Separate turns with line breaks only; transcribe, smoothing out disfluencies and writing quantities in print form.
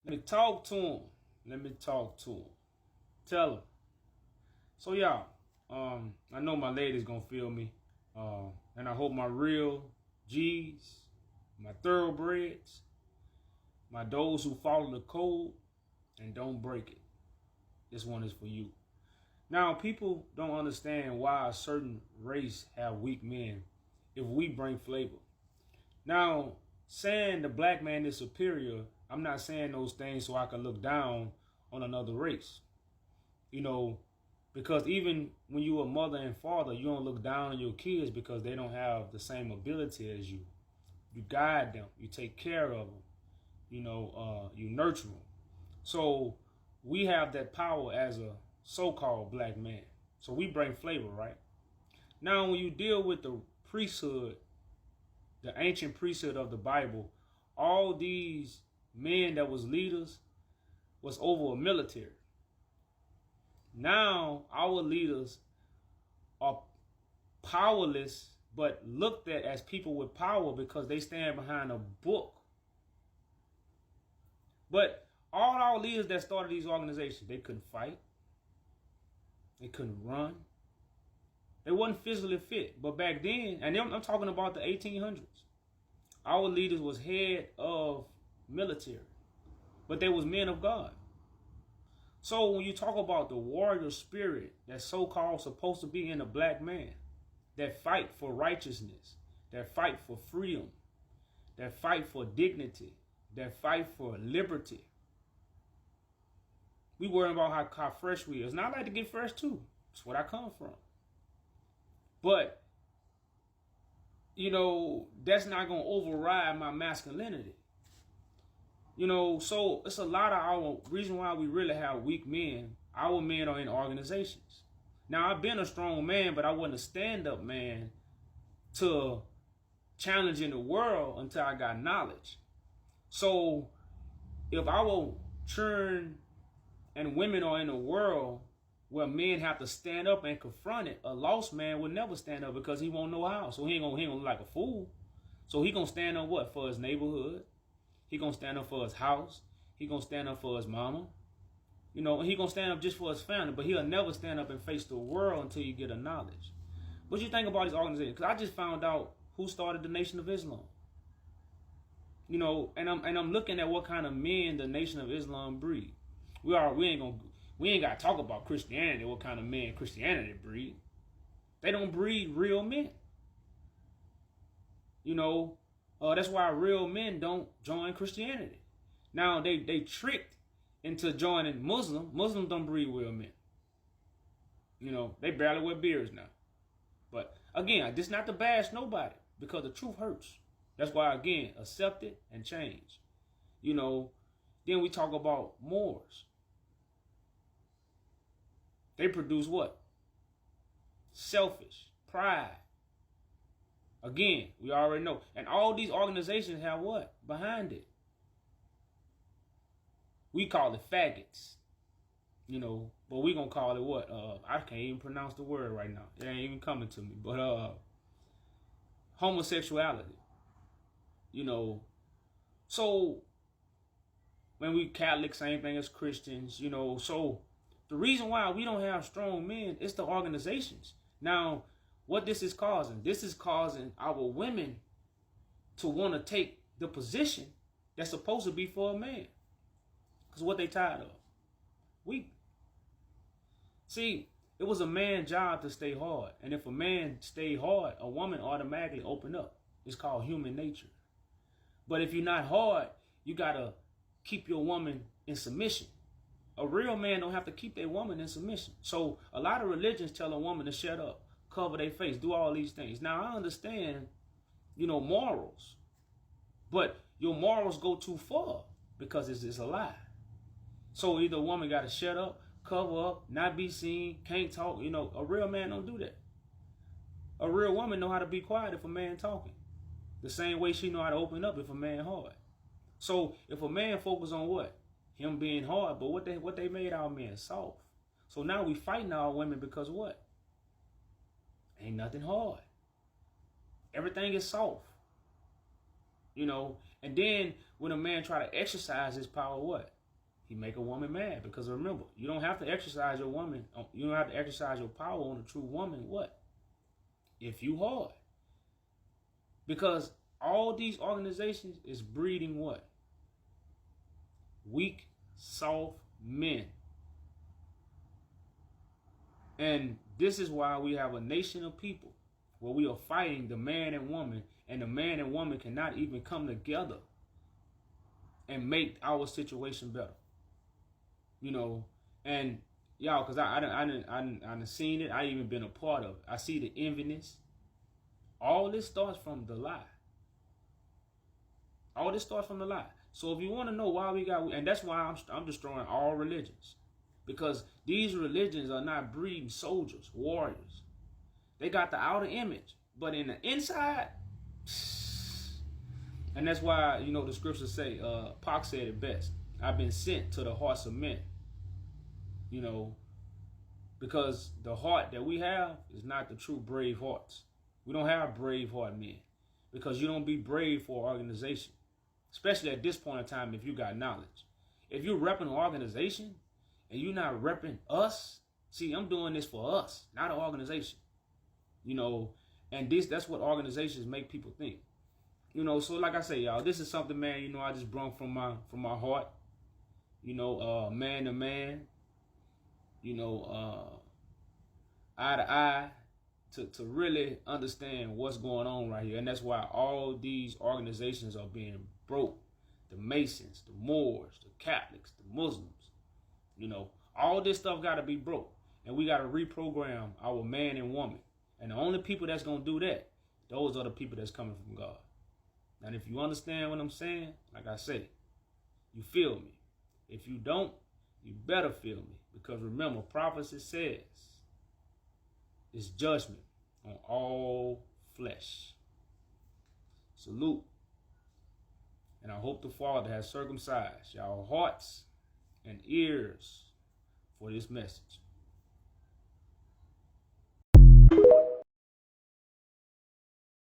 Let me talk to him. Let me talk to him. Tell him. So y'all, I know my ladies gonna feel me, and I hope my real G's, my thoroughbreds, my those who follow the code and don't break it. This one is for you. Now, people don't understand why a certain race have weak men if we bring flavor. Now, saying the black man is superior, I'm not saying those things so I can look down on another race. Because even when you're a mother and father, you don't look down on your kids because they don't have the same ability as you. You guide them, you take care of them, you nurture them. So we have that power as a so-called black man. So we bring flavor, right? Now, when you deal with the priesthood, the ancient priesthood of the Bible, all these men that was leaders was over a military. Now, our leaders are powerless, but looked at as people with power because they stand behind a book. But all our leaders that started these organizations, they couldn't fight. They couldn't run. They wasn't physically fit. But back then, and I'm talking about the 1800s, our leaders was head of military, but they was men of God. So when you talk about the warrior spirit that's so-called supposed to be in a black man, that fight for righteousness, that fight for freedom, that fight for dignity, that fight for liberty, we worry about how fresh we is. And I like to get fresh too. That's what I come from. But, that's not going to override my masculinity. So it's a lot of our reason why we really have weak men. Our men are in organizations. Now, I've been a strong man, but I wasn't a stand-up man to challenging the world until I got knowledge. So if our children and women are in a world where men have to stand up and confront it, a lost man would never stand up because he won't know how. So he ain't gonna look like a fool. So he gonna stand up what? For his neighborhood. He gonna stand up for his house. He gonna stand up for his mama. He gonna stand up just for his family, but he'll never stand up and face the world until you get a knowledge. What you think about these organizations? Because I just found out who started the Nation of Islam. And I'm looking at what kind of men the Nation of Islam breed. We ain't got to talk about Christianity, what kind of men Christianity breed. They don't breed real men. That's why real men don't join Christianity. Now, they tricked into joining Muslim. Muslims don't breed real men. They barely wear beards now. But, again, this is not to bash nobody because the truth hurts. That's why, again, accept it and change. Then we talk about Moors. They produce what? Selfish, pride. Again, we already know. And all these organizations have what behind it? We call it faggots. But we going to call it what? I can't even pronounce the word right now. It ain't even coming to me. But homosexuality. So when we Catholic, same thing as Christians, so the reason why we don't have strong men is the organizations. Now, what this is causing our women to want to take the position that's supposed to be for a man. Because what they tired of? Weak. See, it was a man's job to stay hard. And if a man stay hard, a woman automatically open up. It's called human nature. But if you're not hard, you got to keep your woman in submission. A real man don't have to keep their woman in submission. So a lot of religions tell a woman to shut up, cover their face, do all these things. Now, I understand, morals. But your morals go too far because it's a lie. So either a woman got to shut up, cover up, not be seen, can't talk. A real man don't do that. A real woman know how to be quiet if a man talking. The same way she know how to open up if a man hard. So if a man focus on what? Him being hard, but what they made our men soft. So now we fighting our women because what? Ain't nothing hard. Everything is soft. And then when a man try to exercise his power, what? He make a woman mad. Because remember, you don't have to exercise your woman. You don't have to exercise your power on a true woman. What? If you hard. Because all these organizations is breeding what? Weak, soft men. And this is why we have a nation of people where we are fighting the man and woman, and the man and woman cannot even come together and make our situation better. You know, and y'all, because I done seen it. I even been a part of it. I see the enviness. All this starts from the lie. All this starts from the lie. So if you want to know why we got, and that's why I'm destroying all religions. Because these religions are not breeding soldiers, warriors. They got the outer image, but in the inside, and that's why, you know, the scriptures say, Pac said it best, I've been sent to the hearts of men. You know, because the heart that we have is not the true brave hearts. We don't have brave heart men, because you don't be brave for an organization, especially at this point in time if you got knowledge. If you're repping an organization and you're not repping us, see, I'm doing this for us, not an organization. You know, and that's what organizations make people think. You know, so like I say, y'all, this is something, man, you know, I just brung from my heart. You know, man to man. You know, eye to eye, to really understand what's going on right here. And that's why all these organizations are being broke. The Masons, the Moors, the Catholics, the Muslims. You know, all this stuff got to be broke. And we got to reprogram our man and woman. And the only people that's going to do that, those are the people that's coming from God. And if you understand what I'm saying, like I say, you feel me. If you don't, you better feel me. Because remember, prophecy says it's judgment on all flesh. Salute. And I hope the Father has circumcised y'all hearts and ears for this message.